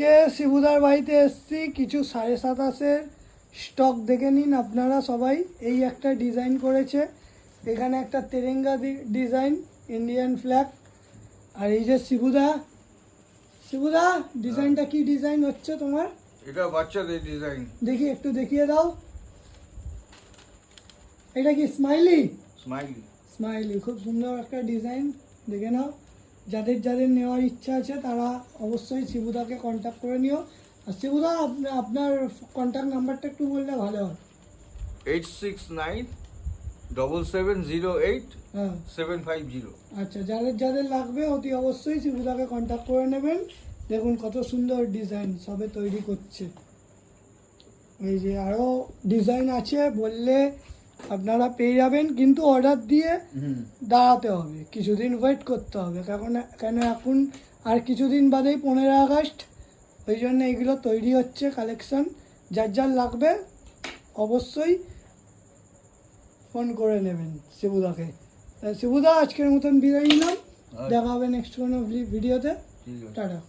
আজকে শিবুদার বাড়িতে এসেছি, কিছু 27.5-এর স্টক দেখে নিন আপনারা সবাই। এই একটা ডিজাইন করেছে, এখানে একটা তেরেঙ্গা ডিজাইন, ইন্ডিয়ান ফ্ল্যাগ। আর এই যে শিবুদা ডিজাইনটা কি ডিজাইন হচ্ছে তোমার? এটা বাচ্চাদের ডিজাইন। দেখি একটু দেখিয়ে দাও। এটা কি স্মাইলি? স্মাইলি খুব সুন্দর একটা ডিজাইন, দেখে নাও। যাদের নেওয়ার ইচ্ছা আছে তারা অবশ্যই শিবুদাকে কন্ট্যাক্ট করে নিও। আর শিবুদা আপনার কন্ট্যাক্ট নাম্বারটা একটু বললে ভালো হয়। 8697708750। আচ্ছা, যাদের লাগবে অতি অবশ্যই শিবুদাকে কন্ট্যাক্ট করে নেবেন। দেখুন কত সুন্দর ডিজাইন সবে তৈরি করছে। এই যে আরও ডিজাইন আছে, বললে আপনারা পেয়ে যাবেন, কিন্তু অর্ডার দিয়ে দাঁড়াতে হবে, কিছুদিন ওয়েট করতে হবে। কেন এখন আর কিছুদিন বাদেই 15 আগস্ট, ওই জন্য এগুলো তৈরি হচ্ছে কালেকশন। যার লাগবে অবশ্যই ফোন করে নেবেন শিবুদাকে। শিবুদা আজকের মতন বিদায় নিলাম, দেখা হবে নেক্সট কোনো ভিডিওতে। টাটা।